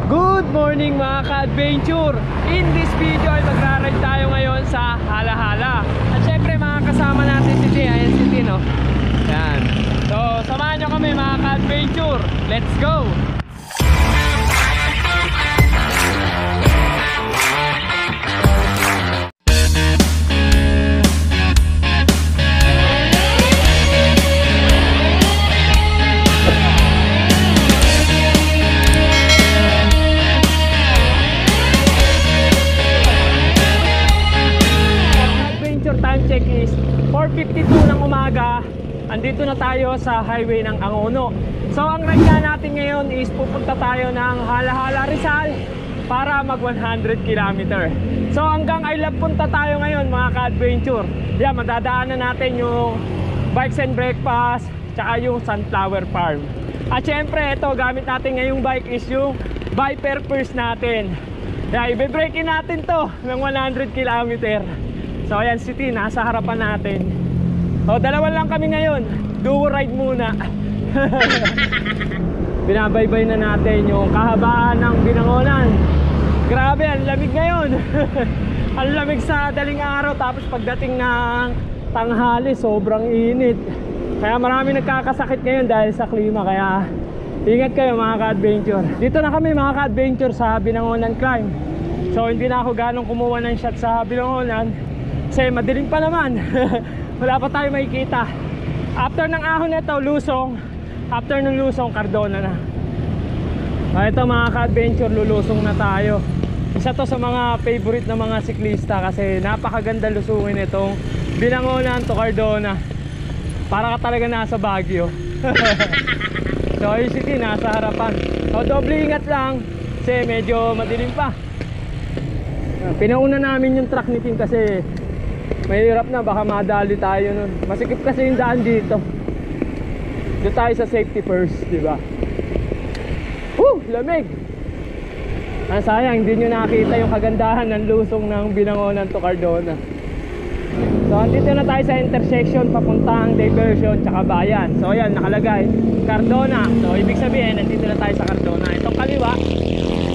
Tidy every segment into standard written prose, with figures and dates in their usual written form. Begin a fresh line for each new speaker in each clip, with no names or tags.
Good morning mga ka-adventure! In this video ay magra-ride tayo ngayon sa Hala-Hala. At syempre mga kasama natin si T. Ayan si T, no? Yan. So samahan nyo kami mga ka-adventure. Let's go! Check is 4:52 ng umaga. Andito na tayo sa highway ng Angono. So ang ride natin ngayon is pupunta tayo ng Hala-Hala, Rizal para mag 100 km. So hanggang I Love punta tayo ngayon mga ka-adventure. Yan, madadaanan natin yung Bikes and Breakfast tsaka yung Sunflower Farm. At syempre ito, gamit natin ngayong bike is yung Viper First natin. Yan, ibe-breakin natin to ng 100 km. So ayan si T, nasa harapan natin. O dalawa lang kami ngayon, duo ride muna. Binabaybay na natin yung kahabaan ng Binangonan. Grabe, ang lamig ngayon. Ang lamig sa daling araw, tapos pagdating ng tanghali sobrang init. Kaya marami nagkakasakit ngayon dahil sa klima. Kaya ingat kayo mga ka-adventure. Dito na kami mga ka-adventure sa Binangonan Climb. So hindi na ako ganong kumuha ng shot sa Binangonan kasi madilim pa naman. Wala pa tayo makikita. After ng ahon ito, Lusong. After ng Lusong, Cardona na. Ito mga ka-adventure, lulusong na tayo. Isa to sa mga favorite na mga siklista kasi napakaganda lusungin itong Binangonan to Cardona. Para ka talaga nasa Baguio. So yung city nasa harapan. So doble ingat lang kasi medyo madilim pa. Pinauna namin yung truck ni Tim kasi mahirap na, baka madali tayo nun. Masikip kasi yung daan dito. Doon tayo sa safety first, diba? Lamig! Sayang, hindi nyo nakita yung kagandahan ng lusong ng Binangonan to Cardona. So, andito na tayo sa intersection papuntang diversion tsaka bayan. So, ayan, nakalagay Cardona. So, ibig sabihin, nandito na tayo sa Cardona. Itong kaliwa,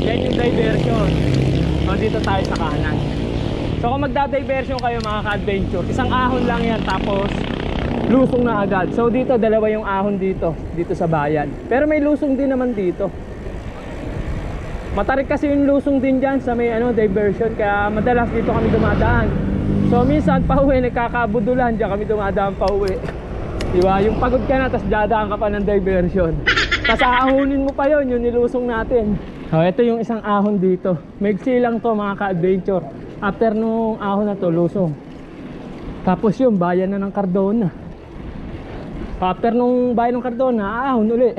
yan yung diversion. So, dito tayo sa kanan. So kung magda-diversion kayo mga ka-adventure, isang ahon lang yan tapos lusong na agad. So dito dalawa yung ahon dito sa bayan. Pero may lusong din naman dito. Matarik kasi yung lusong din dyan sa may diversion, kaya madalas dito kami dumadaan. So minsan pauwi nagkakabudulan, dyan kami dumadaan pauwi. Diba? Yung pagod ka na tapos dadaan ka pa ng diversion. Tapos aahonin mo pa yun, yung nilusong natin. So ito yung isang ahon dito. Maigsi lang to mga ka-adventure. After nung ahon na to, lusong. Tapos yung bayan na ng Cardona. After nung bayan ng Cardona, ahon uli.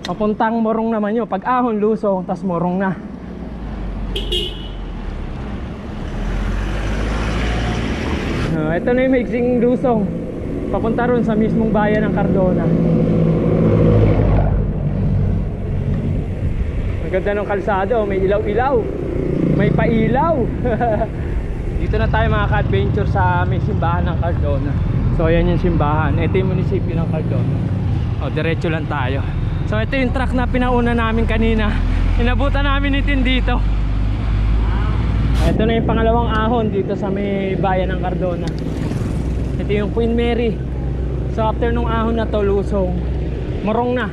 Papuntang Morong naman yun. Pag ahon, lusong, tas Morong na. Ito na yung mixing lusong. Papunta ron sa mismong bayan ng Cardona. Ang ganda ng kalsada, may ilaw-ilaw. May pailaw. Dito na tayo mga ka-adventure sa may simbahan ng Cardona. So ayan yung simbahan. Ito yung munisipyo ng Cardona. O diretso lang tayo. So ito yung truck na pinauna namin kanina. Inabutan namin itin dito. Ito na yung pangalawang ahon dito sa may bayan ng Cardona. Ito yung Queen Mary. So after nung ahon na to, lusong, Morong na.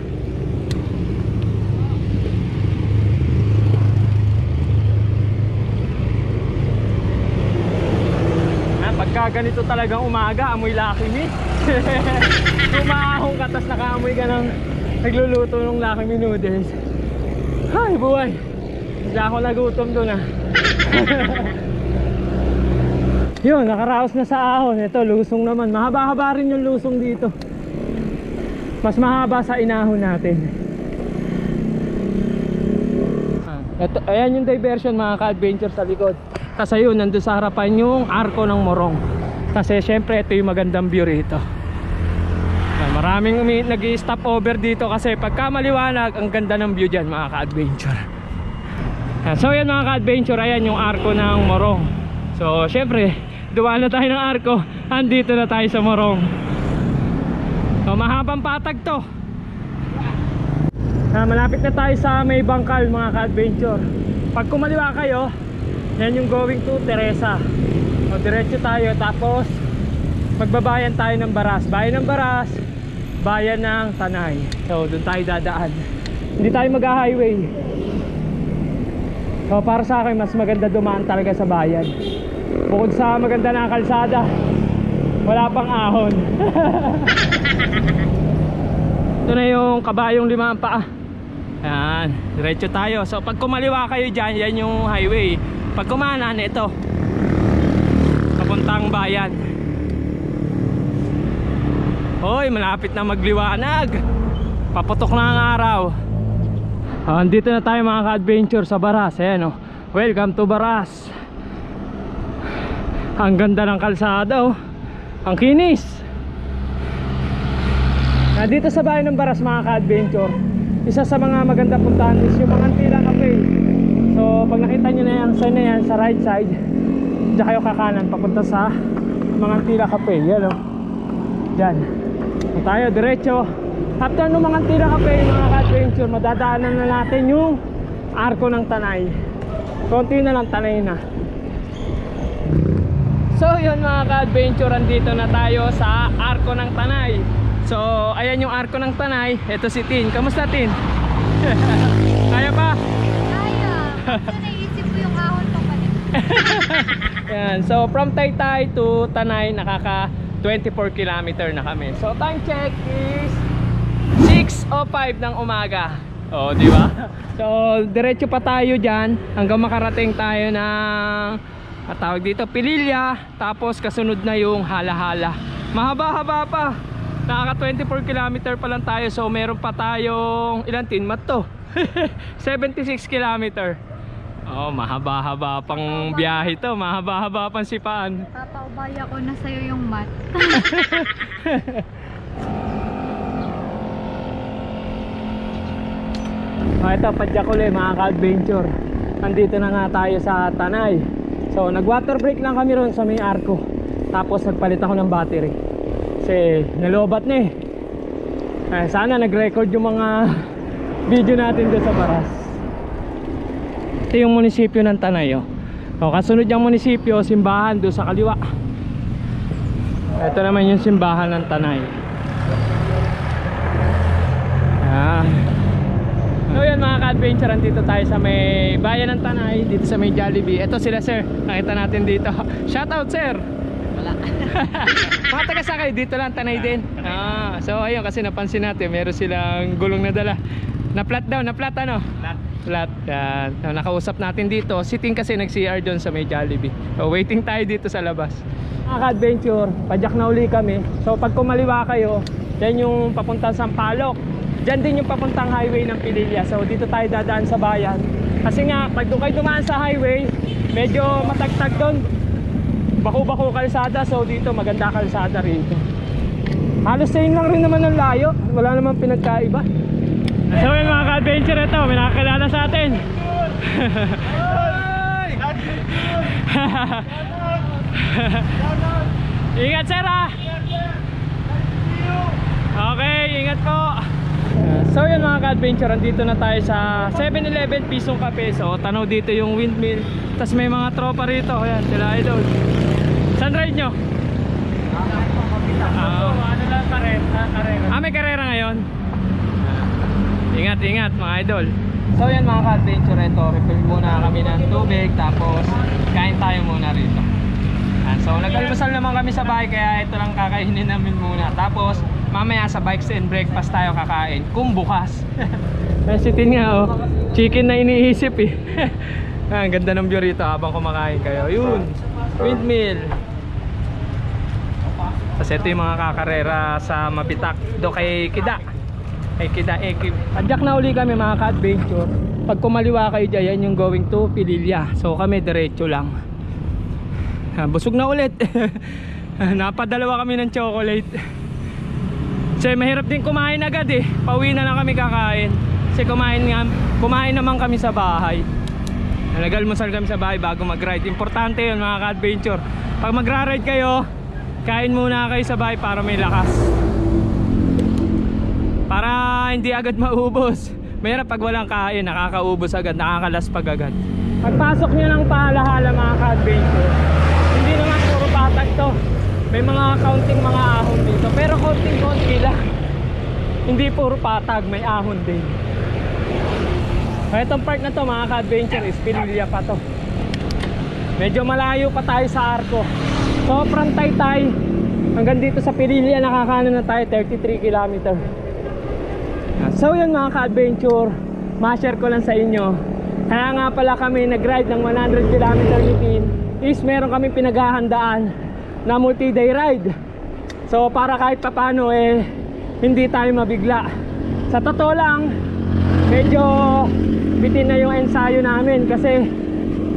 Pagka ganito talagang umaga, amoy Lucky Me. Kumahong ka, tas nakaamoy ka ng nagluluto ng Lucky Me noodles. Ay buhay, hindi ako nagutom doon Yun, nakaraos na sa ahon. Ito, lusong naman. Mahaba-haba rin yung lusong dito. Mas mahaba sa inahon natin. Ito, ayan yung diversion mga ka-adventure sa likod. Kasi yun, nandun sa harapan yung arko ng Morong. Kasi syempre ito yung magandang view rito. Maraming nag-i-stop over dito kasi pagka maliwanag, ang ganda ng view dyan mga ka-adventure. So yan mga ka-adventure, ayan yung arko ng Morong. So syempre, dumaan na tayo ng arko, andito na tayo sa Morong. So mahabang patag to. Malapit na tayo sa may bangkal mga ka-adventure. Pag kumaliwa kayo, yan yung going to Teresa. O diretso tayo, tapos magbabayan tayo ng Baras. Bayan ng Baras, bayan ng Tanay. So doon tayo dadaan. Hindi tayo mag-highway. So para sa akin, mas maganda dumaan talaga sa bayan. Bukod sa maganda na kalsada, wala pang ahon. Ito na yung kabayong limang paa. Yan, diretso tayo. So pag kumaliwa kayo dyan, yan yung highway. Pag kumanan, ito papuntang bayan. Hoy, malapit na magliwanag. Paputok na ang araw. Andito na tayo mga ka-adventure sa Baras. Ayan, welcome to Baras. Ang ganda ng kalsada, ang kinis. Dito sa bayan ng Baras mga ka-adventure, isa sa mga maganda puntahan is yung mga Antila Cafe. So pag nakita nyo na yan, sign na yan sa right side, diyan kayo kakanan papunta sa mga Antila Cafe. Yan dyan tayo diretso. After ng mga Antila Cafe mga ka-adventure, madadaanan na natin yung Arko ng Tanay. Konti na lang, Tanay na. So yun mga ka-adventure, andito na tayo sa Arko ng Tanay. So ayan yung Arko ng Tanay. Ito si Tin. Kamusta Tin? Kaya pa?
Kaya. Ito naisip ko yung ahon ko pa rin.
Yan. So from Taytay to Tanay, nakaka 24 km na kami. So time check is 6:05 ng umaga. Oh, di ba? So diretso pa tayo diyan hanggang makarating tayo ng tawag dito Pililya, tapos kasunod na yung Hala-Hala. Mahaba-haba pa. Nakaka 24 km pa lang tayo. So meron pa tayong ilang tinmat to? 76 km. Oh, mahaba-haba pang biyahe to. Mahaba-haba pang sipaan.
Papaubaya ko na sa'yo yung mat.
Ito, Padjakule mga ka-adventure. Nandito na nga tayo sa Tanay. So nag water break lang kami ron sa may Arko. Tapos nagpalit ako ng battery kasi nalobat na sana nag-record yung mga video natin doon sa Baras. Ito yung munisipyo ng Tanay. Kasunod yung munisipyo, simbahan doon sa kaliwa. Ito naman yung simbahan ng Tanay. So yan mga ka-adventure, dito tayo sa may bayan ng Tanay, dito sa may Jollibee. Ito sila sir, nakita natin dito. Shoutout sir. Wala. Mga taga-sakay dito lang, Tanay din. So ayun, kasi napansin natin meron silang gulong na dala. Na-flat daw, na-flat ano? Flat. Yan. So, nakausap natin dito. Sitting kasi nag-CR doon sa may Jollibee. So waiting tayo dito sa labas. Mga ka-adventure, padyak na uli kami. So pag kumaliwa kayo, yan yung papuntang Sampaloc. Diyan din yung papuntang highway ng Pililya. So dito tayo dadaan sa bayan. Kasi nga, pag doon kayo dumaan sa highway, medyo matagtag doon. Bako-bako kalsada. So dito maganda kalsada rito. Halos same lang rin naman ng layo. Wala namang pinagkaiba. So yun mga ka-adventure, ito may nakakilala sa atin. Ingat sir ha. Okay, ingat po. So yun mga ka-adventure, andito na tayo sa 7-Eleven Pisong Cafe. So tanaw dito yung windmill. Tapos may mga tropa rito. Ayan, sila idol. Saan ride nyo? Ano lang, karera. May karera ngayon. Ingat, ingat mga idol. So yan mga ka-adventure, ito refill muna kami ng tubig. Tapos kain tayo muna rito. So nag-almusal naman kami sa bahay, kaya ito lang kakainin namin muna. Tapos mamaya sa bikes and breakfast tayo kakain kung bukas. Sitin nga chicken na iniisip ang ganda ng view rito habang kumakain kayo. Yun, windmill. Tapos ito yung mga kakarera sa Mabitak do kay Kida. Adyak na uli kami mga ka-adventure. Pag kumaliwa kayo dyan, yan yung going to Pililya. So kami diretso lang. Busog na ulit. Napadalawa kami ng chocolate. Kasi mahirap din kumain agad pauwi na lang kami kakain. Kasi kumain naman kami sa bahay. Nag-almusal kami sa bahay bago mag-ride. Importante yun mga ka-adventure. Pag magra-ride kayo, kain muna kayo sa bahay para may lakas. Para hindi agad maubos. Mahirap pag walang kain, nakakaubos agad, nakakalaspag agad. Pagpasok nyo ng Paalahala mga ka-adventure, hindi naman puro patag to. May mga counting mga ahon dito, pero konting-konti lang. Hindi puro patag, may ahon din. Itong part na to mga ka-adventure is Pililya pa to. Medyo malayo pa tayo sa Arco. So from Taytay hanggang dito sa Pililya, nakakaano na tayo, 33 km. So yun mga ka-adventure, ma-share ko lang sa inyo. Kaya nga pala kami nag-ride ng 100 km ni Tin is meron kami pinaghahandaan na multi-day ride. So para kahit papano hindi tayo mabigla. Sa totoo lang, medyo bitin na yung ensayo namin kasi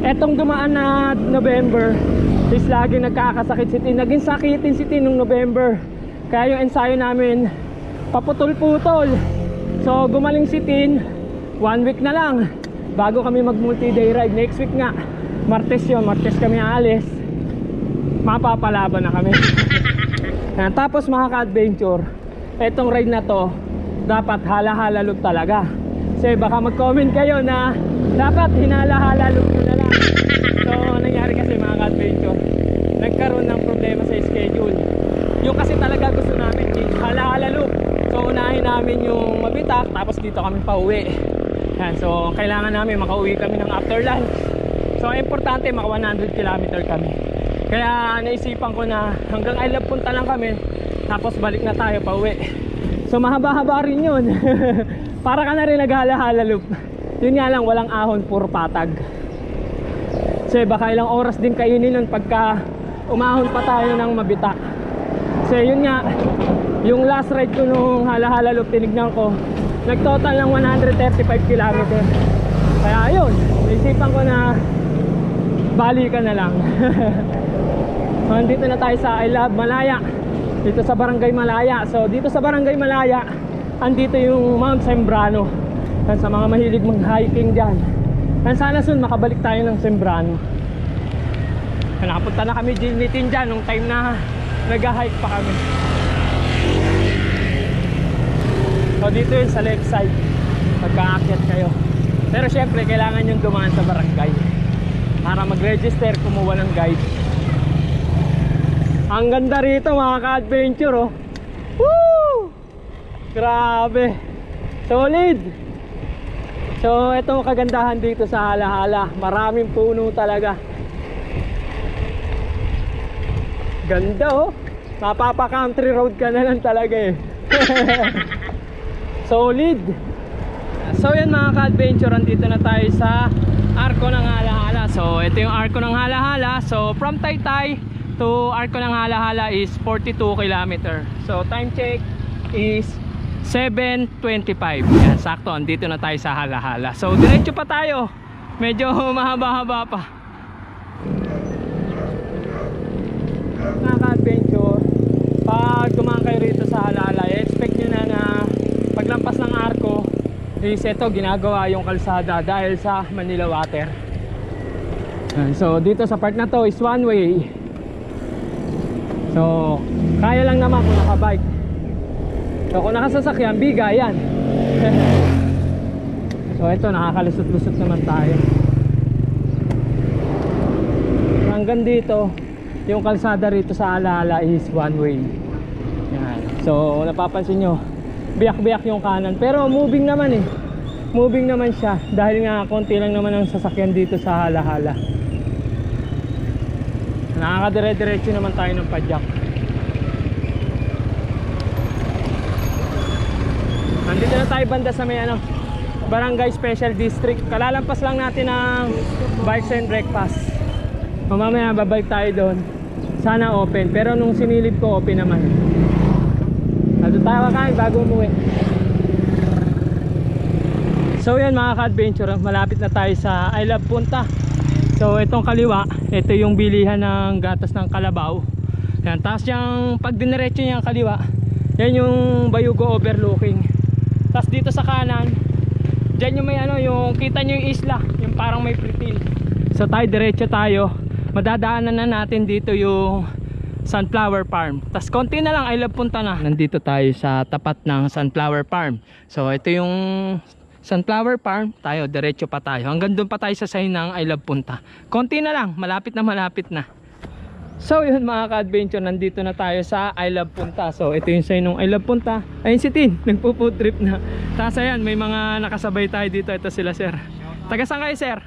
etong dumaan na November is lagi nagkakasakit si Tin. Naging sakitin si Tin nung November. Kaya yung ensayo namin paputol-putol. So gumaling si Tin 1 week na lang bago kami mag multi-day ride. Next week nga, Martes yun, Martes kami aalis, mapapalaban na kami. Tapos mga ka-adventure, etong ride na to dapat hala-hala loop talaga. Kasi baka mag-comment kayo na dapat hinala-hala loop nyo na lang. So nangyari kasi mga ka-adventure, nagkaroon ng problema sa schedule. Yung kasi talaga gusto namin hala-hala loop. So unahin namin yung Mabitak, tapos dito kami pauwi. Yan, so kailangan namin makauwi kami ng after lunch. So importante maka 100 km kami. Kaya naisipan ko na hanggang I Love punta lang kami, tapos balik na tayo pauwi. So mahaba-haba rin yun. Para ka na rin naghala-hala loop. Yun nga lang, walang ahon, puro patag. Kasi baka ilang oras din kainin nun pagka umahon pa tayo ng Mabitak. Kasi yun nga, yung last ride ko nung hala-hala loop, tinignan ko, nagtotal ng 135 km. Kaya ayun, naisipan ko na balikan na lang. So nandito na tayo sa I Love Malaya, dito sa Barangay Malaya. So dito sa Barangay Malaya, andito yung Mount Sembrano. Yan, sa mga mahilig mag-hiking dyan. Yan, sana soon makabalik tayo ng Sembrano. Nakapunta na kami Tin dyan nung time na nag-hike pa kami. So dito yun sa left side pagka-akyat kayo. Pero syempre kailangan yung dumaan sa barangay para mag-register, kumuha ng guide. Ang ganda rito mga ka-adventure, oh. Woo! Grabe, solid. So ito kagandahan dito sa Hala-hala, maraming puno talaga. Ganda, oh. Mapapa-country road ka na lang talaga eh. Solid. So yan mga ka-adventure, andito na tayo sa Arco ng Hala-hala. So ito yung Arco ng Hala-hala. So from Taytay to Arco ng Hala-hala is 42 km. So time check is 7:25. Yan, sakto, andito na tayo sa Hala-hala. So diretso pa tayo, medyo mahaba-haba pa. Mga ka-adventure, pag dumaan kayo rito sa Hala-hala, expect nyo na paglampas ng Arco is ito, ginagawa yung kalsada dahil sa Manila Water. So dito sa part na to is one way. So kaya lang naman kung nakabike. So kung nakasasakyan, biga yan. So ito, nakakalusot-lusot naman tayo. Hanggang dito, yung kalsada rito sa Hala-hala is one way. Yan. So napapansin nyo, biyak-biyak yung kanan, pero moving naman eh. Moving naman siya dahil nga konti lang naman ang sasakyan dito sa Hala-hala. Nakakadire-diretso naman tayo ng padyak. Nandito na tayo banda sa may Barangay Special District. Kalalampas lang natin ng Bikes and Breakfast. Mamaya babalik tayo doon. Sana open, pero nung sinilip ko open naman. Nandito tayo kakain bago umuwi. So yan mga ka-adventure, malapit na tayo sa I Love Punta. So itong kaliwa, ito yung bilihan ng gatas ng kalabaw. Yan, tapos yung pag diniretso niya ang kaliwa, yan yung Bayugo overlooking. Tapos dito sa kanan, dyan yung may yung kita nyo yung isla, yung parang may pritil. So tayo diretso tayo, madadaanan na natin dito yung Sunflower Farm. Tapos konti na lang I Love Punta na. Nandito tayo sa tapat ng Sunflower Farm. So ito yung Sunflower Farm, tayo diretso pa tayo. Hanggang doon pa tayo sa sign ng I Love Punta. Konti na lang, malapit na malapit na. So yun mga ka-adventure, nandito na tayo sa I Love Punta. So ito yung sign ng I Love Punta. Ayun si Tin, nagpo-food trip na. Tapos ayan, may mga nakasabay tayo dito. Ito sila sir. Taga saan kayo sir?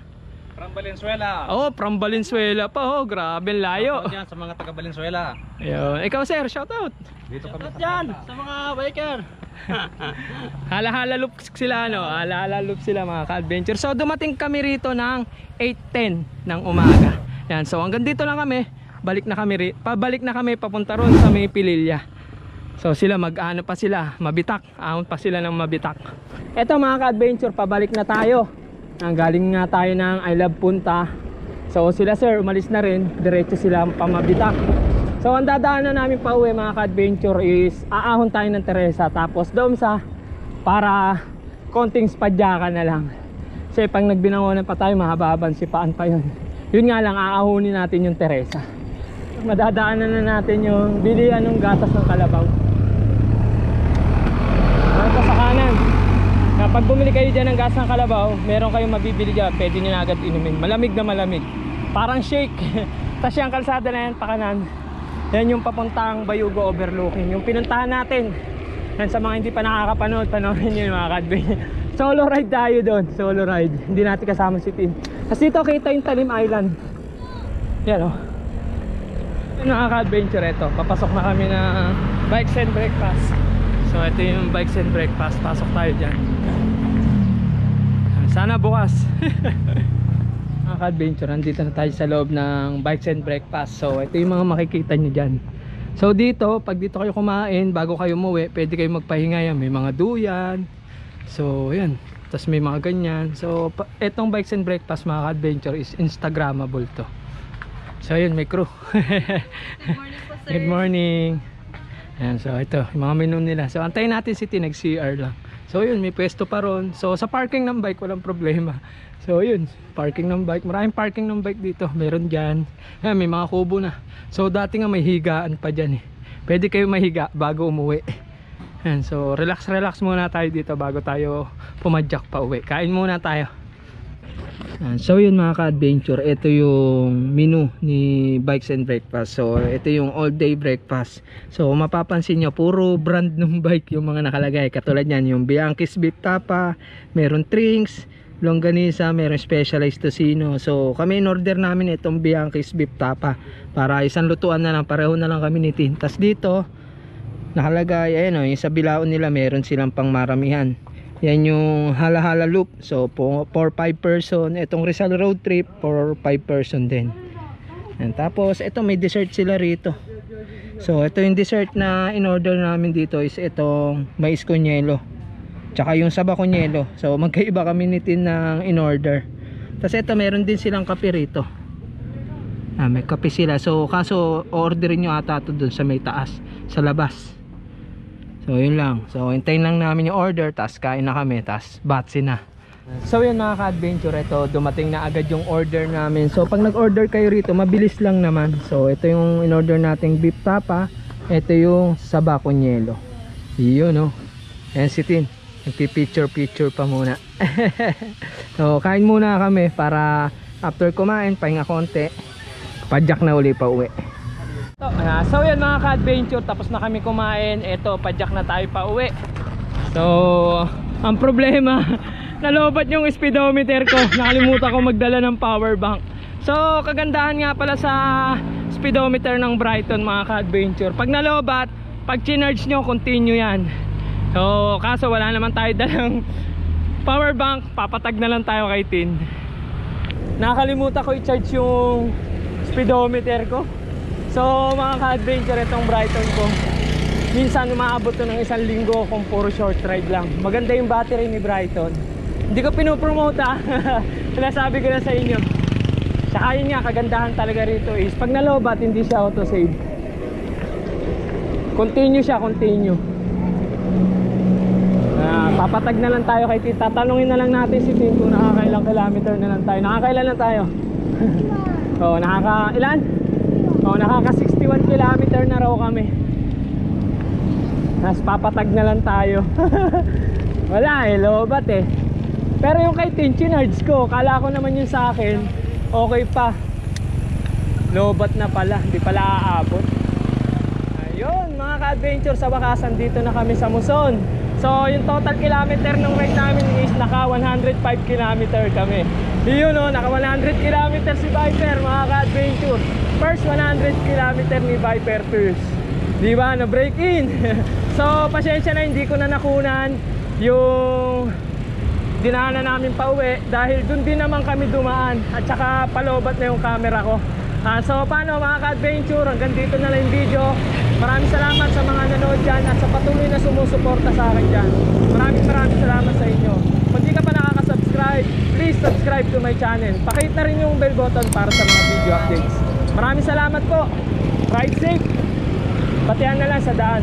From Valenzuela.
Oh, from Valenzuela pa. Oh, grabe layo.
Yan sa mga taga Valenzuela.
Ayun. Ikaw sir, shoutout.
Dito kami
Dyan, sa mga biker. Hala-hala loop sila no. Hala-hala loop sila mga ka-adventure. So dumating kami rito ng 8:10 ng umaga. Yan, so hanggang dito lang kami. Pabalik na kami papunta ron sa may Pililya. So sila mag-ano pa sila, mabitak. Ahon pa sila ng mabitak. Eto mga ka-adventure, pabalik na tayo. Galing nga tayo ng I Love Punta. So sila sir, umalis na rin. Diretso sila pa mabitak. So ang dadaanan namin pa uwi mga ka-adventure is aahon tayo ng Teresa. Tapos doon sa para konting spadyakan na lang. Kasi pag nagbinangonan pa tayo, mahababan si paan pa yun. Yun nga lang, aahonin natin yung Teresa. Madadaanan na natin yung bilihan ng gatas ng kalabaw. Ito sa kanan. Kapag bumili kayo dyan ng gatas ng kalabaw, meron kayong mabibili dyan, pwede nyo na agad inumin. Malamig na malamig, parang shake. Tapos yung kalsada na yan, pakanan, yan yung papuntang Bayugo overlooking, yung pinuntahan natin. Yan sa mga hindi pa nakakapanood, panoorin nyo yung mga ka-adventure. Solo ride tayo doon, solo ride. Hindi natin kasama si Tim. Tapos dito kita yung Talim Island. Yan o. Yung nakaka-adventure ito. Papasok na kami na Bikes and Breakfast. So ito yung Bikes and Breakfast. Pasok tayo dyan. Sana bukas. Nakaka-adventure. Nandito na tayo sa loob ng Bikes and Breakfast. So ito yung mga makikita nyo dyan. So dito, pag dito kayo kumain, bago kayo umuwi, pwede kayo magpahinga yan. May mga duyan. So yan. Tapos may mga ganyan. So etong Bikes and Breakfast mga ka-adventure is Instagrammable to. So yun, may crew.
Good morning po, sir.
Good morning. Ayan, so ito, yung mga menu nila. So antayin natin si Tin, nag-CR lang. So yun, may pwesto pa ron. So sa parking ng bike, walang problema. So yun, parking ng bike. Maraming parking ng bike dito. Meron dyan. Ayan, may mga kubo na. So dati nga may higaan pa dyan eh. Pwede kayo mahiga bago umuwi. Ayan, so relax muna tayo dito bago tayo pumadyak pa uwi. Kain muna tayo. So yun mga ka-adventure, ito yung menu ni Bikes and Breakfast. So ito yung all day breakfast. So mapapansin nyo, puro brand ng bike yung mga nakalagay. Katulad yan, yung Bianchi's Beef Tapa, meron drinks, longganisa, meron specialized tocino. So kami in order namin itong Bianchi's Beef Tapa para isang lutuan na lang, pareho na lang kami ni Tin. Tas dito nakalagay, ayun o, yung sa bilaon nila meron silang pang maramihan. Yan yung hala-hala loop. So for 5 person. Itong Rizal road trip for 5 person din. And tapos ito may dessert sila rito. So ito yung dessert na in order namin dito is itong mais con hielo, tsaka yung saba con hielo. So magkaiba kami ni Tin ng in order. Tapos ito meron din silang kape rito. May kape sila. So kaso orderin nyo ata ito dun sa may taas, sa labas. So yun lang. So hintayin lang namin yung order, tas kain na kami, tas batsi na. So yun mga ka-adventure, ito dumating na agad yung order namin. So pag nag-order kayo rito, mabilis lang naman. So ito yung in-order nating beef tapa. Ito yung saba con hielo. Yun no. Ayan si Tin, nagpipicture pa muna. So kain muna kami para after kumain, pahinga konti, padyak na uli pa uwi. So yan mga ka-adventure, tapos na kami kumain. Eto, padyak na tayo pa uwi. So ang problema, nalobat yung speedometer ko. Nakalimutan ko magdala ng power bank. So kagandahan nga pala sa speedometer ng Brighton mga ka-adventure, pag nalobat, pag chinarge nyo, continue yan. So kaso wala naman tayo dalang power bank, papatag na lang tayo kay Tin. Nakalimutan ko i-charge yung speedometer ko. So mga ka-adventure, itong Brighton ko, minsan umaabot to ng 1 linggo kung puro short ride lang. Maganda yung battery ni Brighton. Hindi ko pinopromote sinasabi ko na sa inyo. Saka yun nga, kagandahan talaga rito is pag nalobat, hindi siya auto-save. Continue siya, continue. Papatag na lang tayo kay Tin. Tatanungin na lang natin si Tin kung nakakailang kilometer na lang tayo. Nakakailan na tayo? Oo, ilan? Oh, nakaka 61 kilometer na raw kami. Tapos papatag na lang tayo. Wala lobat eh. Pero yung kay Tin, chinards ko. Kala ko naman yung sa akin, okay pa. Lobat na pala, hindi pala aabot. Ayun mga ka-adventure, sa wakasan dito na kami sa Muson. So yung total kilometer ng ride namin is naka 105 kilometer kami. Yun o, naka 100 kilometer si Viper mga ka-adventure. First 100 kilometer ni Viper first. Diba, na break in. So pasensya na, hindi ko na nakunan yung dinaanan namin pa uwi dahil dun din naman kami dumaan at saka palobat na yung camera ko. So paano mga ka-adventure, hanggang dito na lang yung video. Maraming salamat sa mga nanood dyan at sa patuloy na sumusuporta sa akin dyan. Maraming salamat sa inyo. Kung di ka pa nakaka-subscribe, please subscribe to my channel. Pakihit na rin yung bell button para sa mga video updates. Maraming salamat po. Ride safe. Batian na lang sa daan.